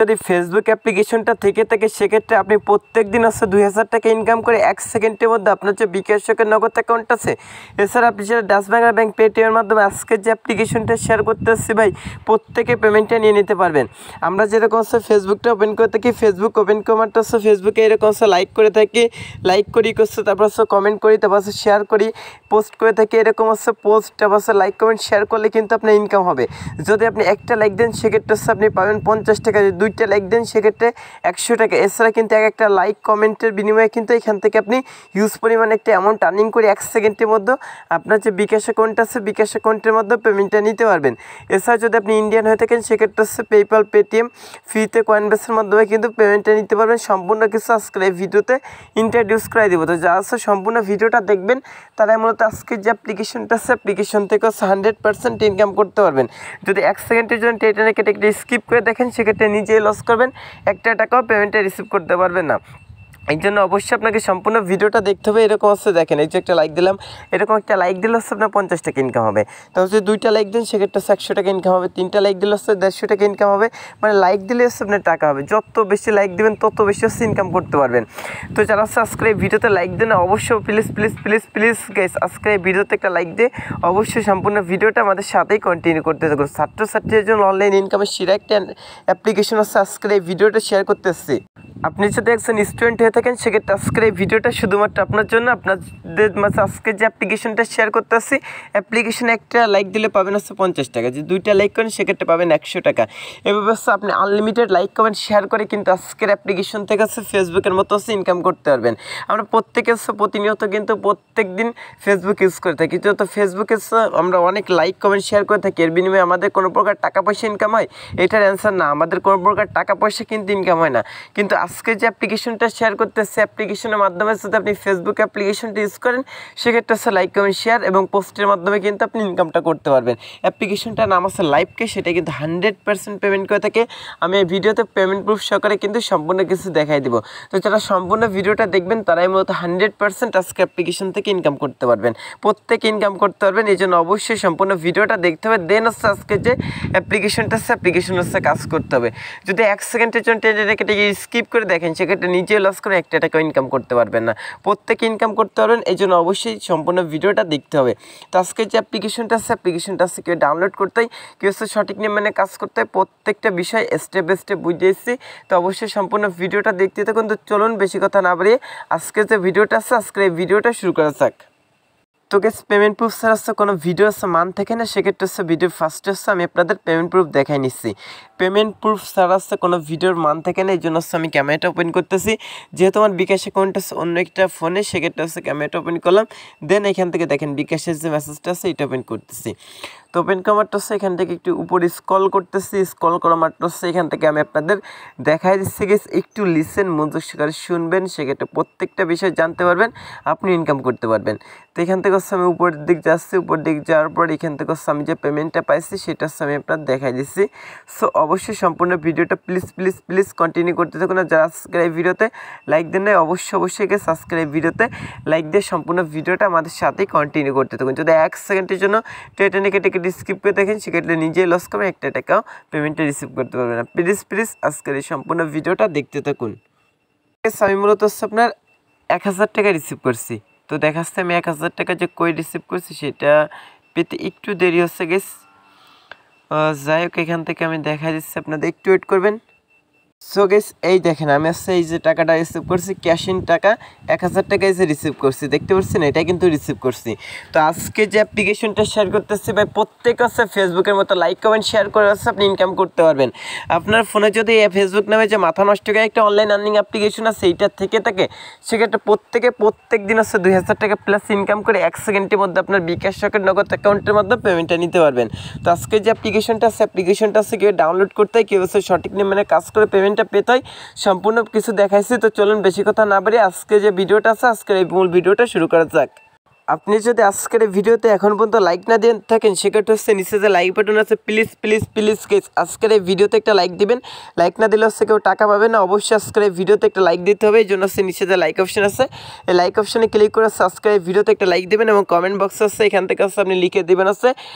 যদি ফেসবুক অ্যাপ্লিকেশনটা থেকে থাকে সেক্ষেত্রে আপনি প্রত্যেক দিন 2000 টাকা ইনকাম করে 1 সেকেন্ডের মধ্যে আপনার যে বিকাশ নগদ অ্যাকাউন্ট আছে, এছাড়া আপনি যেটা ডাচ বাংলা ব্যাংক পেটিএমের মাধ্যমে আজকের যে অ্যাপ্লিকেশনটা শেয়ার করতে আসছি ভাই, প্রত্যেকে পেমেন্টটা নিয়ে নিতে পারবেন। আমরা যেরকম ফেসবুকটা ওপেন করে থাকি, ফেসবুক ওপেন কমারটা ফেসবুকে এরকম লাইক করে থাকি, লাইক করি তারপর কমেন্ট করি, তারপর শেয়ার করি, পোস্ট করে থাকি, এরকম পোস্ট তারপর লাইক কমেন্ট শেয়ার করলে কিন্তু আপনার ইনকাম হবে। যদি আপনি একটা লাইক দেন সেক্ষেত্রে আপনি পাবেন 50 টাকা, যদি 2টা লাইক দেন সেক্ষেত্রে 100 টাকা। এছাড়া কিন্তু একটা লাইক কমেন্টের বিনিময়ে কিন্তু এখান থেকে আপনি হিউজ পরিমাণে একটা অ্যামাউন্ট আর্নিং করে 1 সেকেন্ডের মধ্যে আপনার যে বিকাশ অ্যাকাউন্ট আছে বিকাশ অ্যাকাউন্টের মধ্যে পেমেন্টটা নিতে পারবেন। এছাড়া যদি আপনি ইন্ডিয়ান হয়ে থাকেন সেক্ষেত্রে পেপ্যাল, পেটিএম, ফ্রিতে কয়েনবেসের মাধ্যমে কিন্তু পেমেন্টটা নিতে পারবেন। সম্পূর্ণ কিছু আজকের এই ভিডিওতে ইন্ট্রোডিউস করে দেবো। তো যা আছে সম্পূর্ণ ভিডিওটা দেখবেন, তারাই মূলত আজকের যে অ্যাপ্লিকেশনটা আছে অ্যাপ্লিকেশন থেকে 100% ইনকাম করতে পারবেন। যদি 1 সেকেন্ডের জন্য টেনে কেটে স্কিপ করে দেখেন সেক্ষেত্রে নিজেই লস করবেন, একটা টাকাও পেমেন্টে রিসিভ করতে পারবেন না। এই জন্য অবশ্যই আপনাকে সম্পূর্ণ ভিডিওটা দেখতে হবে। এরকম দেখেন, এই যে একটা লাইক দিলাম, এরকম একটা লাইক দিলে আপনার 50 টাকা ইনকাম হবে। তাহলে যদি 2টা লাইক দেন সেক্ষেত্রে 100 টাকা ইনকাম হবে, 3টা লাইক দিলে 150 টাকা ইনকাম হবে। মানে লাইক দিলে আপনার টাকা হবে, যত বেশি লাইক দেবেন তত বেশি ইনকাম করতে পারবেন। তো যারা আজকের এই ভিডিওতে লাইক দেন অবশ্যই please please please please guys আজকের এই ভিডিওতে একটা লাইক দিয়ে অবশ্যই সম্পূর্ণ ভিডিওটা আমাদের সাথেই কন্টিনিউ করতে থাকুন। ছাত্রছাত্রীদের জন্য অনলাইন ইনকামের সেরা একটা অ্যাপ্লিকেশন আছে, আজকের এই ভিডিওটা শেয়ার করতে এসেছি। আপনি যদি একজন স্টুডেন্ট হয়ে থাকেন সেক্ষেত্রে আজকের এই ভিডিওটা শুধুমাত্র আপনার জন্য। আপনাদের মাঝে আজকে যে অ্যাপ্লিকেশনটা শেয়ার করতে আসছি, অ্যাপ্লিকেশনে একটা লাইক দিলে পাবেন 50 টাকা, যদি 2টা লাইক করেন সেক্ষেত্রে পাবেন 100 টাকা। এভাবে আপনি আনলিমিটেড লাইক কমেন্ট শেয়ার করে কিন্তু আজকের অ্যাপ্লিকেশন থেকে ফেসবুকের মতো ইনকাম করতে পারবেন। আমরা প্রত্যেকে প্রতিনিয়ত কিন্তু প্রত্যেক দিন ফেসবুক ইউজ করে থাকি, যত ফেসবুকে আমরা অনেক লাইক কমেন্ট শেয়ার করে থাকি, এর বিনিময়ে আমাদের কোনো প্রকার টাকা পয়সা ইনকাম হয়? এটার অ্যান্সার না, আমাদের কোনো প্রকার টাকা পয়সা কিন্তু ইনকাম হয় না। কিন্তু আজকে যে অ্যাপ্লিকেশনটা শেয়ার করতেছে, অ্যাপ্লিকেশনের মাধ্যমে যদি আপনি ফেসবুক অ্যাপ্লিকেশনটা ইউজ করেন সেক্ষেত্রে লাইক কমেন্ট শেয়ার এবং পোস্টের মাধ্যমে কিন্তু আপনি ইনকামটা করতে পারবেন। অ্যাপ্লিকেশনটার নাম আছে লাইভকে, সেটা কিন্তু 100% পেমেন্ট করে থাকে। আমি এই ভিডিওতে পেমেন্ট প্রুফ সহকারে কিন্তু সম্পূর্ণ কিছু দেখাই দিব। তো যারা সম্পূর্ণ ভিডিওটা দেখবেন তারাই মূলত 100% আজকে অ্যাপ্লিকেশন থেকে ইনকাম করতে পারবেন, প্রত্যেকে ইনকাম করতে পারবেন। এই জন্য অবশ্যই সম্পূর্ণ ভিডিওটা দেখতে হবে, দেন আজকে যে অ্যাপ্লিকেশনটা আছে অ্যাপ্লিকেশন কাজ করতে হবে। যদি 1 সেকেন্ডের জন্য স্কিপ করে দেখেন সেক্ষেত্রে নিজে লস করে একটা টাকা ইনকাম করতে পারবেন না, প্রত্যেকে ইনকাম করতে পারবেন। এই জন্য অবশ্যই সম্পূর্ণ ভিডিওটা দেখতে হবে। তো আজকে যে অ্যাপ্লিকেশনটা আছে কেউ ডাউনলোড করতে হয়, কেউ সঠিক নিয়ম মেনে কাজ করতে হয়, প্রত্যেকটা বিষয় স্টেপ বাই স্টেপ বুঝিয়ে এসেছি। তো অবশ্যই সম্পূর্ণ ভিডিওটা দেখতে থাকুন। তো চলুন বেশি কথা না বাড়িয়ে আজকে যে ভিডিওটা আছে আজকে এই ভিডিওটা শুরু করা যাক। তো গেস পেমেন্ট প্রুফ ছাড়া কোনো ভিডিও মান থাকে না, সেক্ষেত্রে ভিডিও ফার্স্টে আমি আপনাদের পেমেন্ট প্রুফ দেখাই নিচ্ছি। পেমেন্ট প্রুফ ছাড়া কোনো ভিডিওর মান থাকে না, এই জন্য আমি ক্যামেরাটা ওপেন করতেছি। যেহেতু আমার বিকাশ অ্যাকাউন্ট আছে অন্য একটা ফোনে, সেক্ষেত্রে ক্যামেরাটা ওপেন করলাম। দেন এখান থেকে দেখেন বিকাশের যে মেসেজটা আছে এটা ওপেন করতেছি। তো ওপেন করা মাত্র এখান থেকে একটু উপরে স্ক্রল করতেছি, স্ক্রল করা মাত্র এখান থেকে আমি আপনাদের দেখাই দিচ্ছি। গেস একটু লিসেন মনোযোগ সহকারে শুনবেন, সেক্ষেত্রে প্রত্যেকটা বিষয় জানতে পারবেন, আপনি ইনকাম করতে পারবেন। তো এখান থেকে আমি উপরের দিক যাচ্ছি, উপর দিক যাওয়ার পর এখান থেকে আমি যে পেমেন্টটা পাইছি সেটা আমি আপনার দেখাই দিচ্ছি। সো অবশ্যই সম্পূর্ণ ভিডিওটা প্লিজ প্লিজ প্লিজ কন্টিনিউ করতে থাকুন। আর যারা সাবস্ক্রাইব ভিডিওতে লাইক দেন নাই অবশ্যই গিয়ে সাবস্ক্রাইব ভিডিওতে লাইক দিয়ে সম্পূর্ণ ভিডিওটা আমাদের সাথেই কন্টিনিউ করতে থাকুন। যদি 1 সেকেন্ডের জন্য টেনে কেটে স্কিপ করে দেখেন সেক্ষেত্রে নিজেই লস করবেন, একটা টাকাও পেমেন্টটা রিসিভ করতে পারবেন না। প্লিজ প্লিজ আজকের এই সম্পূর্ণ ভিডিওটা দেখতে থাকুন। আমি মূলত আপনার 1000 টাকা রিসিভ করছি। তো দেখাচ্ছে আমি 1000 টাকা যে কই রিসিভ করছি সেটা পেতে একটু দেরি হচ্ছে গেস। যাই হোক এখান থেকে আমি দেখা দিচ্ছি, আপনাদের একটু ওয়েট করবেন। সো গেস এই দেখেন আমি এই যে টাকাটা রিসিভ করছি, ক্যাশ ইন টাকা 1000 টাকা যে রিসিভ করছি, দেখতে পাচ্ছেন এটা কিন্তু রিসিভ করছি। তো আজকে যে অ্যাপ্লিকেশনটা শেয়ার করতেছি ভাই, প্রত্যেক ফেসবুকের মতো লাইক কমেন্ট শেয়ার করে আপনি ইনকাম করতে পারবেন। আপনার ফোনে যদি ফেসবুক নামে যে মাথা নষ্ট করে একটা অনলাইন আর্নিং অ্যাপ্লিকেশন আছে এইটা থেকে থাকে, সেক্ষেত্রে প্রত্যেক দিন 2000 টাকা প্লাস ইনকাম করে 1 সেকেন্ডের মধ্যে আপনার বিকাশ নগদ অ্যাকাউন্টের মধ্যে পেমেন্টটা নিতে পারবেন। তো আজকে যে অ্যাপ্লিকেশনটা আছে কেউ ডাউনলোড করতে হয়, কেউ সঠিক নিয়ম মেনে কাজ করে পেমেন্টটা পেতে হয়, সম্পূর্ণ কিছু দেখাইছি। তো চলুন বেশি কথা না বাড়িয়ে আজকে যে ভিডিওটা আছে আজকের এই মূল ভিডিওটা শুরু করা যাক। আপনি যদি আজকের এই ভিডিওতে এখন পর্যন্ত লাইক না দিয়ে থাকেন সেক্ষেত্রে হচ্ছে নিচে যে লাইক বাটন আছে প্লিজ প্লিজ প্লিজ গাইস আজকের এই ভিডিওতে একটা লাইক দিবেন। লাইক না দিলে হচ্ছে কেউ টাকা পাবে না, অবশ্যই আজকের এই ভিডিওতে একটা লাইক দিতে হবে। এই জন্য হচ্ছে নিচে যে লাইক অপশন আছে এই লাইক অপশনে ক্লিক করে আজকের এই ভিডিওতে একটা লাইক দিবেন এবং কমেন্ট বক্স আছে এখান থেকে হচ্ছে আপনি লিখে দিবেন হচ্ছে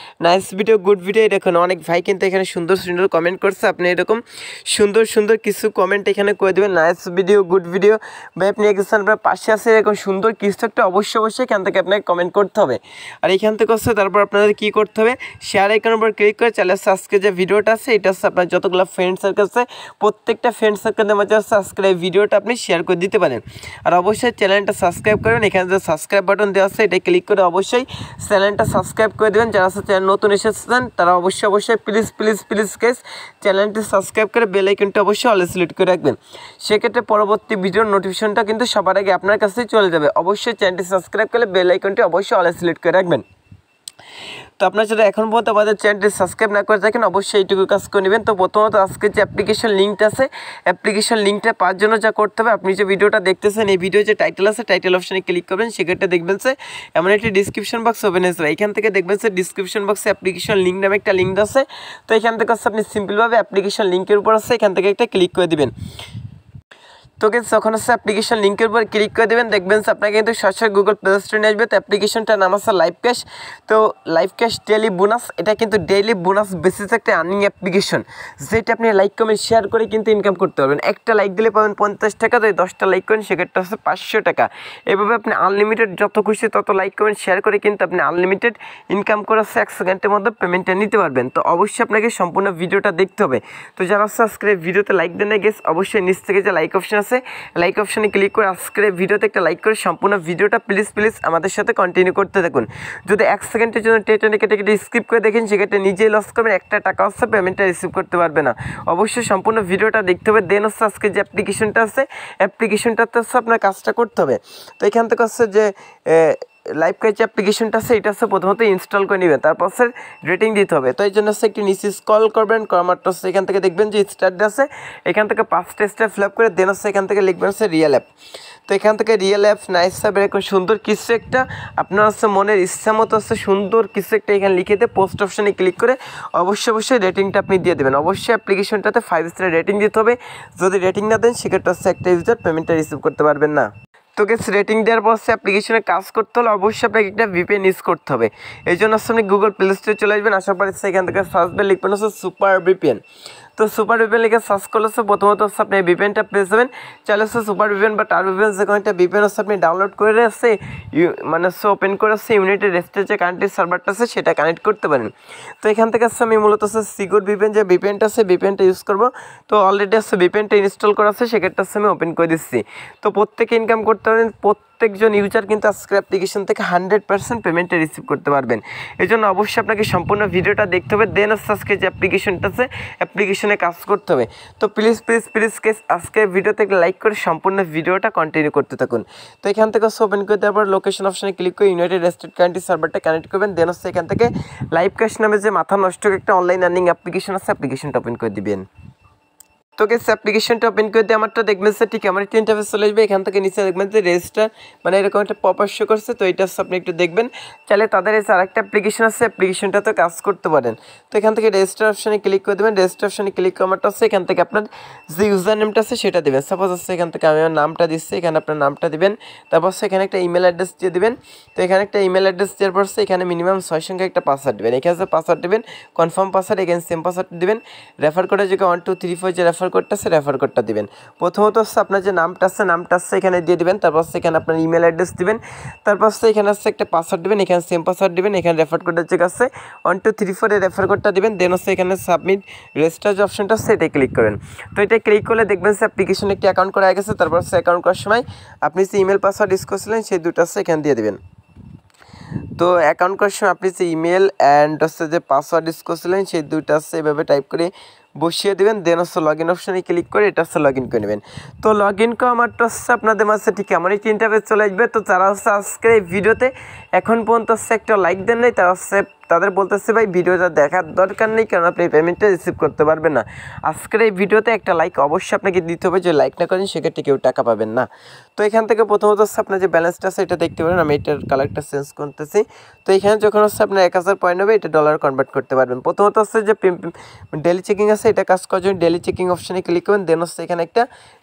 নাইস ভিডিও গুড ভিডিও। দেখুন অনেক ভাই কিন্তু এখানে সুন্দর সুন্দর কমেন্ট করছে, আপনি এরকম সুন্দর সুন্দর কিছু কমেন্ট এখানে করে দেবেন নাইস ভিডিও গুড ভিডিও। ভাই আপনি একজন আপনার পাশে আছে এরকম সুন্দর কিছু একটা অবশ্যই এখান থেকে আপনাকে কমেন্ট করতে হবে। আর এখান থেকে হচ্ছে তারপর আপনাদের কী করতে হবে, শেয়ার আইকনের উপর ক্লিক করে চ্যানেল আজকে যে ভিডিওটা আছে এটা হচ্ছে আপনার যতগুলো ফ্রেন্ড সার্কেল আছে প্রত্যেকটা ফ্রেন্ড সার্কেলের মাঝে হচ্ছে আজকের এই ভিডিওটা আপনি শেয়ার করে দিতে পারেন। আর অবশ্যই চ্যানেলটা সাবস্ক্রাইব করবেন, এখানে যে সাবস্ক্রাইব বাটন দেওয়া আছে এটা ক্লিক করে অবশ্যই চ্যানেলটা সাবস্ক্রাইব করে দেবেন। যারা হচ্ছে চ্যানেল নতুন এসেছেন তারা অবশ্যই প্লিজ প্লিজ প্লিজ গাইস চ্যানেলটি সাবস্ক্রাইব করে বেল আইকনটা অবশ্যই অল সিলেক্ট করে রাখবেন। সেক্ষেত্রে পরবর্তী ভিডিওর নোটিফিকেশনটা কিন্তু সবার আগে আপনার কাছেই চলে যাবে। অবশ্যই চ্যানেলটি সাবস্ক্রাইব করে বেল আইকনটি অবশ্যই অল সিলেক্ট করে রাখবেন। তো আপনারা যারা এখন পর্যন্ত আমাদের চ্যানেলটি সাবস্ক্রাইব না করে থাকেন অবশ্যই এইটুকু কাজ করে নেবেন। তো প্রথমত আজকে যে অ্যাপ্লিকেশন লিঙ্কটা আছে অ্যাপ্লিকেশন লিঙ্কটা পাওয়ার জন্য যা করতে হবে, আপনি যে ভিডিওটা দেখতেছেন এই ভিডিও যে টাইটেল আছে টাইটেল অপশনে ক্লিক করবেন, সেক্ষেত্রে দেখবেন যে এমন একটি ডিসক্রিপশন বক্স ওপেন হয়েছে। এখান থেকে দেখবেন যে ডিসক্রিপশন বক্সে অ্যাপ্লিকেশন লিঙ্ক নামে একটা লিঙ্ক আছে। তো এখান থেকে হচ্ছে আপনি সিম্পলভাবে অ্যাপ্লিকেশন লিঙ্কের উপর আছে এখান থেকে একটা ক্লিক করে দিবেন। তো গাইস যখন হচ্ছে অ্যাপ্লিকেশন লিঙ্কের উপর ক্লিক করে দেবেন দেখবেন আপনাকে কিন্তু সরাসরি গুগল প্লে স্টোরে নিয়ে আসবে। তো অ্যাপ্লিকেশনটার নাম আছে লাইভ ক্যাশ। তো লাইভ ক্যাশ ডেইলি বোনাস, এটা কিন্তু ডেইলি বোনাস বেসিস একটা আর্নিং অ্যাপ্লিকেশন, যেটা আপনি লাইক কমেন্ট শেয়ার করে কিন্তু ইনকাম করতে পারবেন। একটা লাইক দিলে পাবেন 50 টাকা, তো 10টা লাইক করেন সেক্ষেত্রে হচ্ছে 500 টাকা। এভাবে আপনি আনলিমিটেড যত খুশি তত লাইক কমেন্ট শেয়ার করে কিন্তু আপনি আনলিমিটেড ইনকাম করে 1 সেকেন্ডের মধ্যে পেমেন্টটা নিতে পারবেন। তো অবশ্যই আপনাকে সম্পূর্ণ ভিডিওটা দেখতে হবে। তো যারা হচ্ছে আজকের ভিডিওতে লাইক দেন না গেস অবশ্যই নিচ থেকে যে লাইক অপশন আছে লাইক অপশনে ক্লিক করে আজকের ভিডিওতে একটা লাইক করে সম্পূর্ণ ভিডিওটা প্লিজ প্লিজ আমাদের সাথে কন্টিনিউ করতে থাকুন। যদি 1 সেকেন্ডের জন্য টেনে কেটে স্কিপ করে দেখেন সেক্ষেত্রে নিজেই লস করবেন, একটা টাকা হচ্ছে পেমেন্টটা রিসিভ করতে পারবে না। অবশ্যই সম্পূর্ণ ভিডিওটা দেখতে হবে, দেন হচ্ছে আজকে যে অ্যাপ্লিকেশনটা আছে অ্যাপ্লিকেশনটাতে হচ্ছে আপনার কাজটা করতে হবে। তো এখান থেকে হচ্ছে যে লাইভ ক্যাচ অ্যাপ্লিকেশনটা আছে এটা হচ্ছে প্রথমত ইনস্টল করে নেবেন, তারপর হচ্ছে রেটিং দিতে হবে। তো এই জন্য হচ্ছে একটি নিচে স্ক্রল করবেন, করামাত্র হচ্ছে এখান থেকে দেখবেন যে স্টার্ট আছে, এখান থেকে 5টা স্টেপ ফিল আপ করে দেন হচ্ছে এখান থেকে লিখবেন হচ্ছে রিয়েল অ্যাপ। তো এখান থেকে রিয়েল অ্যাপ নাইস অ্যাপ এরকম সুন্দর কিছু একটা আপনার হচ্ছে মনের ইচ্ছা মতো হচ্ছে সুন্দর কিছু একটা এখানে লিখে দিয়ে পোস্ট অপশনে ক্লিক করে অবশ্যই রেটিংটা আপনি দিয়ে দেবেন। অবশ্যই অ্যাপ্লিকেশনটাতে 5 স্টার রেটিং দিতে হবে, যদি রেটিং না দেন সেক্ষেত্রে হচ্ছে একটা ইউজার পেমেন্টটা রিসিভ করতে পারবেন না। তো গেস রেটিং দেওয়ার পর অ্যাপ্লিকেশনে কাজ করতে হলে অবশ্যই আপনাকে একটা ভিপিএন ইউজ করতে হবে। এই জন্য আপনি গুগল প্লে স্টোরে চলে আসবেন, আসার পরে এখান থেকে সার্চ বার লিখবেন হচ্ছে সুপার ভিপিএন। তো সুপার ভিপিএন লিখে সার্চ করলে হচ্ছে প্রথমত হচ্ছে আপনি ভিপিএনটা পেয়ে যাবেন। চাইলে হচ্ছে সুপার ভিপিএন বা টার ভিপিএন যে কোনো একটা ভিপিএন হচ্ছে আপনি ডাউনলোড করে আসছে মানে হচ্ছে ওপেন করে আসছে ইউনাইটেড স্টেটে যে কান্ট্রির সার্ভারটা আছে সেটা কানেক্ট করতে পারেন। তো এখান থেকে হচ্ছে আমি মূলত হচ্ছে সিকিউর ভিপিএন যে ভিপিএনটা আছে ভিপিএনটা ইউজ করবো। তো অলরেডি হচ্ছে ভিপিএনটা ইনস্টল করা আছে সেক্ষেত্রে হচ্ছে আমি ওপেন করে দিচ্ছি। তো প্রত্যেকে ইনকাম করতে পারেন, প্রত্যেকজন ইউজার কিন্তু আজকের অ্যাপ্লিকেশন থেকে 100% পেমেন্টে রিসিভ করতে পারবেন। এই জন্য অবশ্যই আপনাকে সম্পূর্ণ ভিডিওটা দেখতে হবে, দেন হচ্ছে আজকে যে অ্যাপ্লিকেশনটা আছে অ্যাপ্লিকেশনে কাজ করতে হবে। তো প্লিজ প্লিজ প্লিজ কেস আজকে ভিডিওতে লাইক করে সম্পূর্ণ ভিডিওটা কন্টিনিউ করতে থাকুন। তো এখান থেকে ওপেন করে দেওয়ার পর লোকেশন অপশনে ক্লিক করে ইউনাইটেড স্টেট কান্ট্রি সার্ভারটা কানেক্ট করবেন, দেন হচ্ছে এখান থেকে লাইভ ক্যাশ নামে যে মাথা নষ্ট একটা অনলাইন আর্নিং অ্যাপ্লিকেশন আছে অ্যাপ্লিকেশনটা ওপেন করে দিবেন। তো গেস অ্যাপ্লিকেশনটা ওপেন করে দিয়ে আমারটা দেখবেন স্যার ঠিক আমার একটা ইন্টারফেস চলে আসবে। এখান থেকে নিচে দেখবেন যে রেজিস্টার মানে এরকম একটা পপ আপ শো করছে, তো এটা আপনি একটু দেখবেন। চাইলে তাদের এই আরেকটা অ্যাপ্লিকেশন আছে অ্যাপ্লিকেশনটাতে কাজ করতে পারেন। তো এখান থেকে রেজিস্টার অপশনে ক্লিক করে দেবেন, রেজিস্টার অপশনে ক্লিক করাটা আছে এখান থেকে আপনার যে ইউজার নেমটা আছে সেটা দেবেন। সাপোজ হচ্ছে এখান থেকে আমি আমার নামটা দিচ্ছি, এখানে আপনার নামটা দিবেন, তারপর হচ্ছে এখানে একটা ইমেল অ্যাড্রেস দিয়ে দেবেন। তো এখানে একটা ইমেল অ্যাড্রেস দেওয়ার পর এখানে মিনিমাম 6 সংখ্যা একটা পাসওয়ার্ড দেবেন, এখানে পাসওয়ার্ড দেবেন কনফার্ম পাসওয়ার্ড, এখানে সেম পাসওয়ার্ড দেবেন। রেফার কোডের জায়গায় 1 2 3 4 যে রেফার কোডটা আছে রেফার কোডটা দিবেন। প্রথমত হচ্ছে আপনার যে নামটা আছে এখানে দিয়ে দিবেন, তারপর এখানে আপনার ইমেল অ্যাড্রেস দিবেন, তারপর এখানে হচ্ছে একটা পাসওয়ার্ড দিবেন, এখানে সেম পাসওয়ার্ড দিবেন, এখানে রেফার কোডের জায়গা আছে 1 2 3 4 এর রেফার কোডটা দিবেন, দেন হচ্ছে এখানে সাবমিট রেজিস্টার যে অপশনটা আছে এটা ক্লিক করেন। তো এটা ক্লিক করলে দেখবেন যে অ্যাপ্লিকেশনে একটি অ্যাকাউন্ট করা গেছে। তারপর হচ্ছে অ্যাকাউন্ট করার সময় আপনি যে ইমেল পাসওয়ার্ড ইউজ করছিলেন সেই দুটো আছে এখানে দিয়ে দিবেন। তো অ্যাকাউন্ট করার সময় আপনি যে ইমেল অ্যান্ড হচ্ছে যে পাসওয়ার্ড ইউজ করছিলেন সেই দুইটা আছে এভাবে টাইপ করে বসিয়ে দেবেন, দেন হচ্ছে লগ ইন অপশানে ক্লিক করে এটা হচ্ছে লগ ইন করে নেবেন। তো লগ ইন করা মাত্র হচ্ছে আপনাদের মাঝে ঠিক এমনই তিনটা পেজ চলে আসবে। তো যারা হচ্ছে আজকের এই ভিডিওতে এখন পর্যন্ত হচ্ছে একটা লাইক দেন নাই তারা হচ্ছে তাদের বলতেছে ভাই ভিডিওটা দেখার দরকার নেই, কারণ আপনি এই পেমেন্টটা রিসিভ করতে পারবেন না। আজকের এই ভিডিওতে একটা লাইক অবশ্যই আপনাকে দিতে হবে, যে লাইক না করেন সেক্ষেত্রে কেউ টাকা পাবেন না। তো এখান থেকে প্রথমত হচ্ছে আপনার যে ব্যালেন্সটা আছে এটা দেখতে পারেন, আমি এটার কালারটা চেঞ্জ করতেছি। তো এখানে যখন হচ্ছে আপনার 1000 পয়েন্ট হবে এটা ডলার কনভার্ট করতে পারবেন। প্রথমত হচ্ছে যে ডেলি চেকিং আছে, এটা কাজ করার জন্য ডেলি চেকিং অপশানে ক্লিক করবেন। দেন হচ্ছে এখানে একটা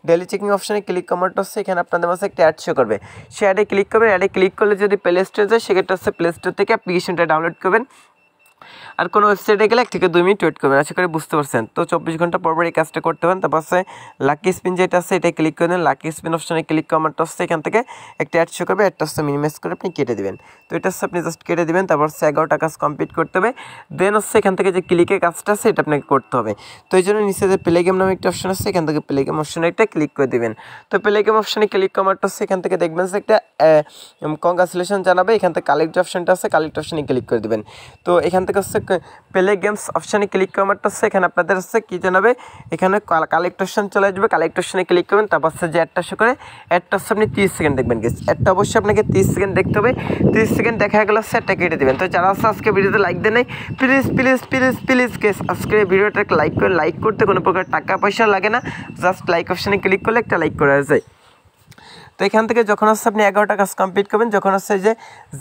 ডেলি চেকিং অপশানে ক্লিক করার হচ্ছে এখানে আপনাদের মাঝে একটা অ্যাড শো করবে, সে অ্যাডে ক্লিক করবেন। অ্যাডে ক্লিক করলে যদি প্লে স্টোরে যায় সেক্ষেত্রে হচ্ছে প্লে স্টোর থেকে অ্যাপ্লিকেশনটা ডাউনলোড করবেন। আর কোনো ওয়েবসাইটে গেলে 1 থেকে 2 মিনিট ওয়েট করবেন, আশা করি বুঝতে পারছেন। তো 24 ঘন্টা পর এই কাজটা করতে পারেন। তারপর হচ্ছে লাকি স্পিন যেটা আছে এটা ক্লিক করে দেন। লাকি স্পিন অপশানে ক্লিক করার হচ্ছে এখান থেকে একটা অ্যাড শো করবে, অ্যাডটা হচ্ছে মিনিমাইজ করে আপনি কেটে দেবেন। তো এটা হচ্ছে আপনি জাস্ট কেটে দেবেন। তারপর হচ্ছে 11টা কাজ কমপ্লিট করতে হবে। দেন হচ্ছে এখান থেকে যে ক্লিকের কাজটা আছে এটা আপনাকে করতে হবে। তো এই জন্য নিচে যে প্লে গেম নামে একটা অপশন আছে, এখান থেকে প্লে গেম অপশানে একটা ক্লিক করে দেবেন। তো প্লে গেম অপশানে ক্লিক করার হচ্ছে এখান থেকে দেখবেন যে একটা কংগ্রাচুলেশন জানাবে, এখান থেকে কালেক্ট অপশানটা আছে, কালেক্ট অপশানে ক্লিক করে দেবেন। তো এখান থেকে হচ্ছে প্লে গেমস অপশানে ক্লিক করার হচ্ছে এখানে আপনাদের হচ্ছে কী জানাবে, এখানে কালেক্ট অপশান চলে আসবে, কালেক্ট অপশানে ক্লিক করবেন। তারপর হচ্ছে যে অ্যাডটা শো করে অ্যাডটা হচ্ছে আপনি 30 সেকেন্ড দেখবেন। গেস অ্যাডটা অবশ্যই আপনাকে 30 সেকেন্ড দেখতে হবে। 30 সেকেন্ড দেখা গেলে হচ্ছে অ্যাডটা কেটে দেবেন। তো যারা হচ্ছে আজকে ভিডিওতে লাইক দেন নাই, please please please please guess আজকের ভিডিওটা লাইক করে, লাইক করতে কোনো প্রকার টাকা পয়সা লাগে না, জাস্ট লাইক অপশানে ক্লিক করলে একটা লাইক করা যায়। তো এখান থেকে যখন হচ্ছে আপনি 11টা কাজ কমপ্লিট করবেন, যখন হচ্ছে যে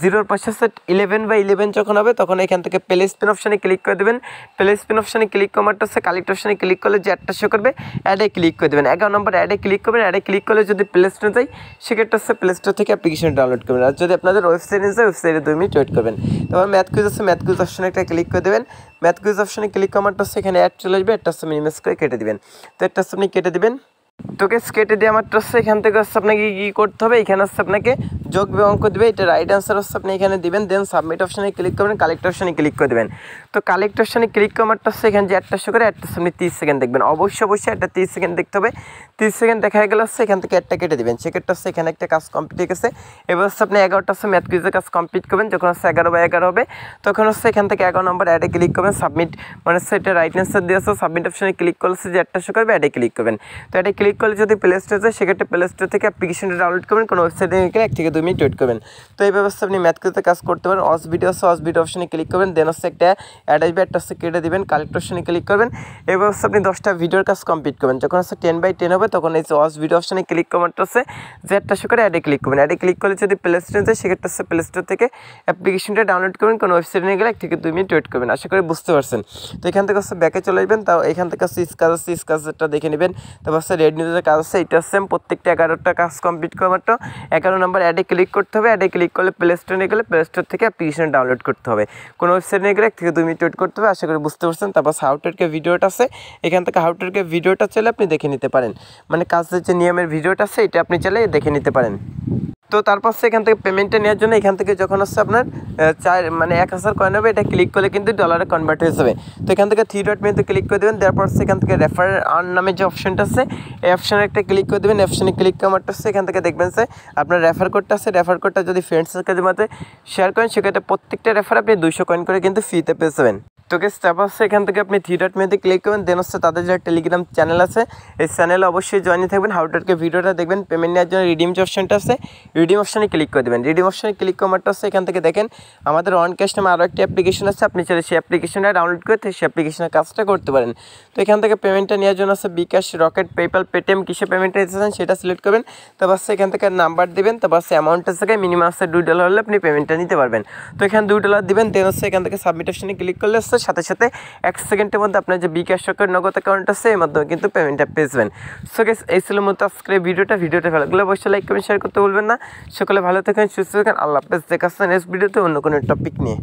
0 পাশে 11/11 যখন হবে তখন এখান থেকে প্লে স্পিন অপশানে ক্লিক করে দেবেন। প্লে স্পিন অপশানে ক্লিক করার হচ্ছে কালেক্ট অপশানে ক্লিক করলে যে অ্যাডটা শো করবে অ্যাডে ক্লিক করে দেবেন। 11 নম্বর অ্যাডে ক্লিক করবেন। অ্যাডে ক্লিক করলে যদি প্লে স্টোরে যায় সেক্ষেত্রে হচ্ছে প্লে স্টোর থেকে অ্যাপ্লিকেশন ডাউনলোড করবেন। আর যদি আপনাদের ওয়েবসাইটে যায় ওয়েবসাইটে 2 মিনিট ওয়েট করবেন। তারপর ম্যাথ কুইজ আছে, ম্যাথ কুইজ অপশানে একটা ক্লিক করে দেবেন। ম্যাথ কুইজ অপশানে ক্লিক করার হচ্ছে এখানে অ্যাড চলে আসবে, একটা হচ্ছে মিনিমাইজ করে কেটে দেবেন। তো একটা হচ্ছে আপনি কেটে দেবেন। তোকে কেটে দিয়ে আমার হচ্ছে এখান থেকে হচ্ছে আপনাকে কী করতে হবে, এখানে হচ্ছে আপনাকে যোগ বিয়োগ অঙ্ক দেবে, এটা রাইট অ্যান্সার হচ্ছে আপনি এখানে দিবেন। দেন সাবমিট অপশানে ক্লিক করবেন, কালেক্ট অপশানে ক্লিক করে দেবেন। তো কালেক্ট অপশানে ক্লিক করার হচ্ছে এখানে যে অ্যাডটা শো করে অ্যাডটা আপনি 30 সেকেন্ড দেখবেন। অবশ্যই একটা 30 সেকেন্ড দেখতে হবে। 30 সেকেন্ড দেখা গেলে হচ্ছে এখান থেকে অ্যাডটা কেটে দেবেন। সেক্ষেত্রে হচ্ছে এখানে একটা কাজ কমপ্লিট হয়ে গেছে। এবার হচ্ছে আপনি 11টা হচ্ছে ম্যাথ কুইজের কাজ কমপ্লিট করবেন। যখন হচ্ছে 11/11 হবে তখন হচ্ছে এখান থেকে 11 নম্বর অ্যাডে ক্লিক করবেন। সাবমিট মানে হচ্ছে এটা রাইট অ্যান্সার দিয়ে আছে, সাবমিট অপশানে ক্লিক করলে যে অ্যাডটা শো করবে অ্যাডে ক্লিক করবেন। তো অ্যাডে ক্লিক করলে যদি প্লে স্টোরে যায় সেক্ষেত্রে প্লে স্টোর থেকে অ্যাপ্লিকেশনটা ডাউনলোড করবেন, কোনো ওয়েবসাইটে গেলে 1 থেকে 2 মিনিট ওয়েট করবেন। তো এই ব্যবস্থা আপনি ম্যাথ কুইজে কাজ করতে পারেন। অস ভিডিও আছে, অস ভিডিও অপশানে ক্লিক করবেন। দেন হচ্ছে একটা অ্যাড আসবে, একটা হচ্ছে কেটে দেবেন, কালেক্ট অপশানে ক্লিক করবেন। এই ব্যবস্থা আপনি 10টা ভিডিওর কাজ কমপ্লিট করবেন। যখন হচ্ছে 10/10 হবে তখন এই যে অস ভিডিও অপশানে ক্লিক করার হচ্ছে যে অ্যাডটা শো করে অ্যাডে ক্লিক করবেন। অ্যাডে ক্লিক করলে যদি প্লে স্টোরে যায় সেক্ষেত্রে হচ্ছে প্লে স্টোর থেকে অ্যাপ্লিকেশনটা ডাউনলোড করবেন, কোনো ওয়েবসাইটে নিয়ে গেলে 1 থেকে 2 মিনিট ওয়েট করবেন। আশা করি বুঝতে পারছেন। তো এখান থেকে হচ্ছে ব্যাকে চলে আসবেন। তাও এখান থেকে হচ্ছে স্কাজ আছে, স্কাজটা দেখে নেবেন। তারপর হচ্ছে রেড নিউজের কাজ আছে, এটা হচ্ছে প্রত্যেকটা 11টা কাজ কমপ্লিট করার মাত্র 11 নম্বর অ্যাডে ক্লিক করতে হবে। অ্যাডে ক্লিক করলে প্লে স্টোরে নিয়ে গেলে প্লে স্টোর থেকে অ্যাপ্লিকেশন ডাউনলোড করতে হবে, কোনো ওয়েবসাইটে নিয়ে গেলে 1 থেকে 2 মিনিট ওয়েট করতে হবে। আশা করি বুঝতে পারছেন। তারপর হাউটেরকে ভিডিওটা আছে, এখান থেকে হাউটেরকে ভিডিওটা চাইলে আপনি দেখে নিতে পারেন, মানে কাজের যে নিয়মের ভিডিওটা আছে এটা আপনি চাইলে দেখে নিতে পারেন। তো তারপর এখান থেকে পেমেন্টটা নেওয়ার জন্য এখান থেকে যখন হচ্ছে আপনার 1000 কয়েন হবে এটা ক্লিক করলে কিন্তু ডলারে কনভার্ট হয়ে যাবে। তো এখান থেকে 3 ডট মেনুতে ক্লিক করে দেবেন। তারপর সেখান থেকে রেফার আর্ন নামে যে অপশনটা আছে এই অপশানে একটা ক্লিক করে দেবেন। অপশানে ক্লিক করার হচ্ছে এখান থেকে দেখবেন যে আপনার রেফার কোডটা আছে, রেফার কোডটা যদি ফ্রেন্ডস সার্কেলের মধ্যে শেয়ার করেন সেক্ষেত্রে প্রত্যেকটা রেফার আপনি 200 কয়েন করে কিন্তু ফ্রিতে পেয়ে যাবেন। তো গেস তারপর হচ্ছে এখান থেকে আপনি 3 ডট মেনুতে ক্লিক করবেন। দেন হচ্ছে তাদের যে টেলিগ্রাম চ্যানেল আছে এই চ্যানেলে অবশ্যই জয়েন থাকবেন। হাউটারকে ভিডিওটা দেখবেন। পেমেন্ট নেওয়ার জন্য রিডিম যে অপশনটা আছে রিডিম অপশানে ক্লিক করে দেবেন। রিডিম অপশানে ক্লিক করার হচ্ছে এখান থেকে দেখেন আমাদের অন ক্যাশ নামে আরও একটি অ্যাপ্লিকেশন আছে, আপনি চাইলে সেই অ্যাপ্লিকেশনটা ডাউনলোড করে সেই অ্যাপ্লিকেশনের কাজটা করতে পারেন। তো এখান থেকে পেমেন্টটা নেওয়ার জন্য আছে বিকাশ, রকেট, পেপ্যাল, পেটিএম কিসে পেমেন্টটা নিতে চান সেটা সিলেক্ট করবেন। তারপর হচ্ছে এখান থেকে নাম্বার দেবেন। তারপর হচ্ছে অ্যামাউন্টের জায়গায় মিনিমাম আছে $2 হলে আপনি পেমেন্টটা নিতে পারবেন। তো এখানে $2 দিবেন। দেন হচ্ছে এখান থেকে সাবমিট অপশানে ক্লিক করলে হচ্ছে সাথে সাথে 1 সেকেন্ডের মধ্যে আপনার যে বিকাশ, রকেট, নগদ অ্যাকাউন্ট আছে এর মাধ্যমে কিন্তু পেমেন্টটা পেয়ে যাবেন। সো গাইস এই ছিল মতো আজকের ভিডিওটা ভালো লাগলে অবশ্যই লাইক কমেন্ট শেয়ার করতে ভুলবেন না। সকলে ভালো থাকেন, সুস্থ থাকেন। আল্লাহ হাফেজ। দেখা হচ্ছে নেক্সট ভিডিওতে অন্য কোনো টপিক নিয়ে।